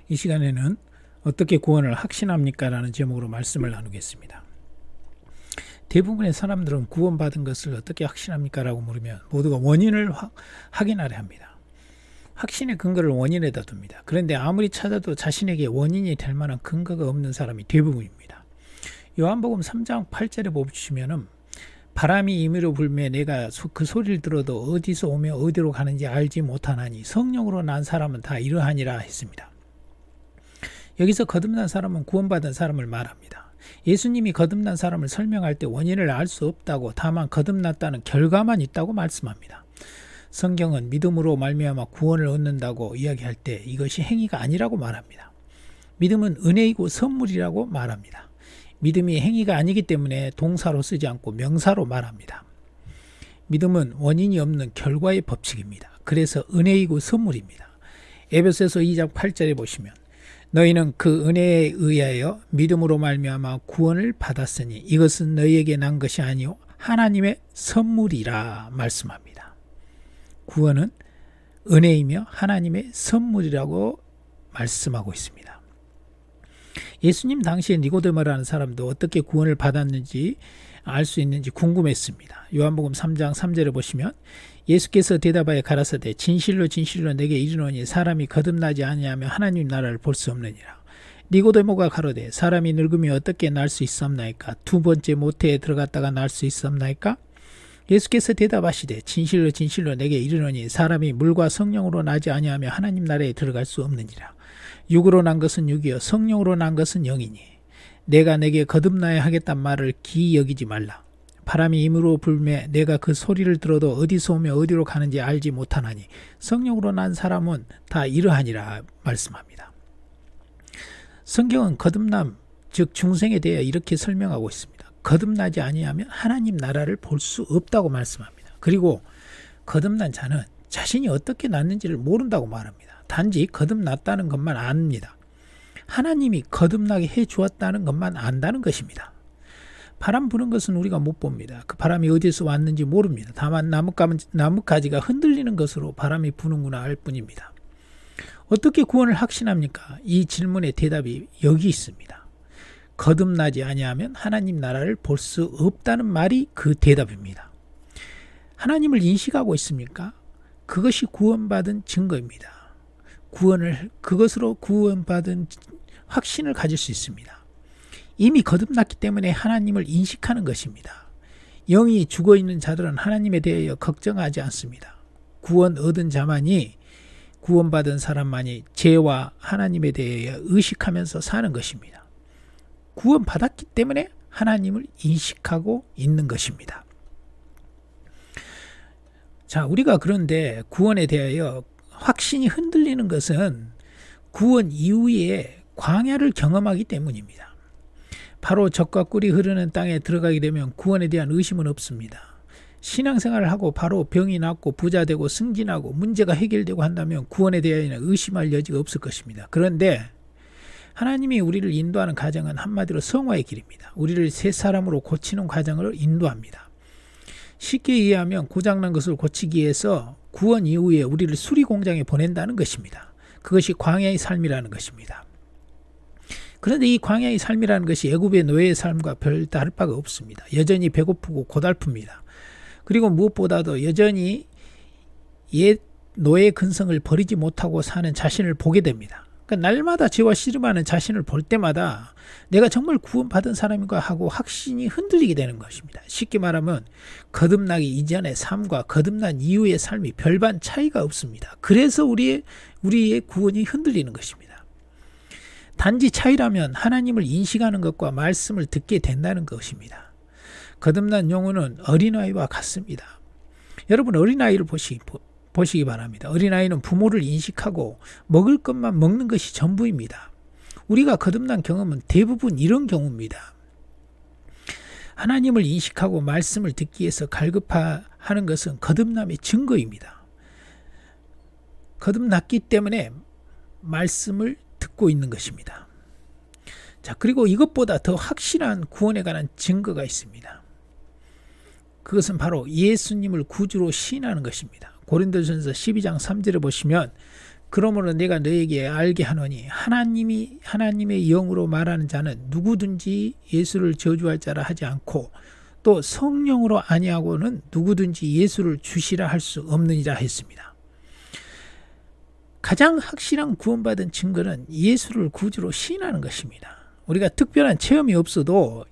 이 시간에는 어떻게 구원을 확신합니까? 라는 제목으로 말씀을 나누겠습니다. 대부분의 사람들은 구원받은 것을 어떻게 확신합니까? 라고 물으면 모두가 원인을 확인하려 합니다. 확신의 근거를 원인에다 둡니다. 그런데 아무리 찾아도 자신에게 원인이 될 만한 근거가 없는 사람이 대부분입니다. 요한복음 3장 8절에 보시면은 바람이 임의로 불매 내가 그 소리를 들어도 어디서 오며 어디로 가는지 알지 못하나니 성령으로 난 사람은 다 이러하니라 했습니다. 여기서 거듭난 사람은 구원받은 사람을 말합니다. 예수님이 거듭난 사람을 설명할 때 원인을 알 수 없다고 다만 거듭났다는 결과만 있다고 말씀합니다. 성경은 믿음으로 말미암아 구원을 얻는다고 이야기할 때 이것이 행위가 아니라고 말합니다. 믿음은 은혜이고 선물이라고 말합니다. 믿음이 행위가 아니기 때문에 동사로 쓰지 않고 명사로 말합니다. 믿음은 원인이 없는 결과의 법칙입니다. 그래서 은혜이고 선물입니다. 에베소서 2장 8절에 보시면 너희는 그 은혜에 의하여 믿음으로 말미암아 구원을 받았으니 이것은 너희에게 난 것이 아니요 하나님의 선물이라 말씀합니다. 구원은 은혜이며 하나님의 선물이라고 말씀하고 있습니다. 예수님 당시에 니고데모라는 사람도 어떻게 구원을 받았는지 알 수 있는지 궁금했습니다. 요한복음 3장 3절에 보시면 예수께서 대답하여 가라사대 진실로 진실로 내게 이르노니 사람이 거듭나지 아니하면 하나님 나라를 볼 수 없느니라. 니고데모가 가로되 사람이 늙으면 어떻게 날 수 있사옵나이까? 두 번째 모태에 들어갔다가 날 수 있사옵나이까? 예수께서 대답하시되 진실로 진실로 내게 이르노니 사람이 물과 성령으로 나지 아니하면 하나님 나라에 들어갈 수 없느니라. 육으로 난 것은 육이요 성령으로 난 것은 영이니 내가 내게 거듭나야 하겠단 말을 기이 여기지 말라. 바람이 임으로 불매 내가 그 소리를 들어도 어디서 오며 어디로 가는지 알지 못하나니 성령으로 난 사람은 다 이러하니라 말씀합니다. 성경은 거듭남 즉 중생에 대해 이렇게 설명하고 있습니다. 거듭나지 아니하면 하나님 나라를 볼 수 없다고 말씀합니다. 그리고 거듭난 자는 자신이 어떻게 났는지를 모른다고 말합니다. 단지 거듭났다는 것만 압니다. 하나님이 거듭나게 해주었다는 것만 안다는 것입니다. 바람 부는 것은 우리가 못 봅니다. 그 바람이 어디서 왔는지 모릅니다. 다만 나뭇가지가 흔들리는 것으로 바람이 부는구나 알 뿐입니다. 어떻게 구원을 확신합니까? 이 질문의 대답이 여기 있습니다. 거듭나지 아니하면 하나님 나라를 볼 수 없다는 말이 그 대답입니다. 하나님을 인식하고 있습니까? 그것이 구원받은 증거입니다. 그것으로 구원받은 확신을 가질 수 있습니다. 이미 거듭났기 때문에 하나님을 인식하는 것입니다. 영이 죽어있는 자들은 하나님에 대하여 걱정하지 않습니다. 구원 얻은 자만이 구원받은 사람만이 죄와 하나님에 대하여 의식하면서 사는 것입니다. 구원받았기 때문에 하나님을 인식하고 있는 것입니다. 자, 우리가 그런데 구원에 대하여 확신이 흔들리는 것은 구원 이후에 광야를 경험하기 때문입니다. 바로 젖과 꿀이 흐르는 땅에 들어가게 되면 구원에 대한 의심은 없습니다. 신앙생활을 하고 바로 병이 낫고 부자 되고 승진하고 문제가 해결되고 한다면 구원에 대하여는 의심할 여지가 없을 것입니다. 그런데 하나님이 우리를 인도하는 과정은 한마디로 성화의 길입니다. 우리를 새 사람으로 고치는 과정을 인도합니다. 쉽게 이해하면 고장난 것을 고치기 위해서 구원 이후에 우리를 수리공장에 보낸다는 것입니다. 그것이 광야의 삶이라는 것입니다. 그런데 이 광야의 삶이라는 것이 애굽의 노예의 삶과 별 다를 바가 없습니다. 여전히 배고프고 고달픕니다. 그리고 무엇보다도 여전히 옛 노예 근성을 버리지 못하고 사는 자신을 보게 됩니다. 그러니까 날마다 죄와 씨름하는 자신을 볼 때마다 내가 정말 구원받은 사람인가 하고 확신이 흔들리게 되는 것입니다. 쉽게 말하면 거듭나기 이전의 삶과 거듭난 이후의 삶이 별반 차이가 없습니다. 그래서 우리의 구원이 흔들리는 것입니다. 단지 차이라면 하나님을 인식하는 것과 말씀을 듣게 된다는 것입니다. 거듭난 영혼은 어린아이와 같습니다. 여러분 어린아이를 보시기 바랍니다. 어린아이는 부모를 인식하고 먹을 것만 먹는 것이 전부입니다. 우리가 거듭난 경험은 대부분 이런 경우입니다. 하나님을 인식하고 말씀을 듣기 위해서 갈급하는 것은 거듭남의 증거입니다. 거듭났기 때문에 말씀을 듣고 있는 것입니다. 자, 그리고 이것보다 더 확실한 구원에 관한 증거가 있습니다. 그것은 바로 예수님을 구주로 시인하는 것입니다. 고린도전서 12장 3절에 보시면 그러므로 내가 너에게 알게 하노니 하나님의 영으로 말하는 자는 누구든지 예수를 저주할 자라 하지 않고 또 성령으로 아니하고는 누구든지 예수를 주시라 할 수 없느니라 했습니다. 가장 확실한 구원받은 증거는 예수를 구주로 시인하는 것입니다. 우리가 특별한 체험이 없어도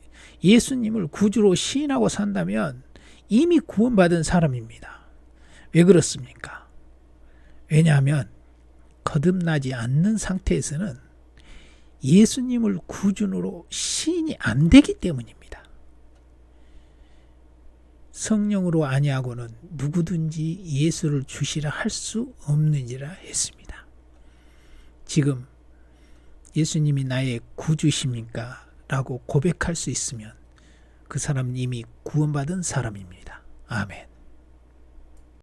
예수님을 구주로 시인하고 산다면 이미 구원받은 사람입니다. 왜 그렇습니까? 왜냐하면 거듭나지 않는 상태에서는 예수님을 구주로 시인이 안 되기 때문입니다. 성령으로 아니하고는 누구든지 예수를 주시라 할 수 없느니라 했습니다. 지금 예수님이 나의 구주십니까? 라고 고백할 수 있으면 그 사람은 이미 구원받은 사람입니다. 아멘.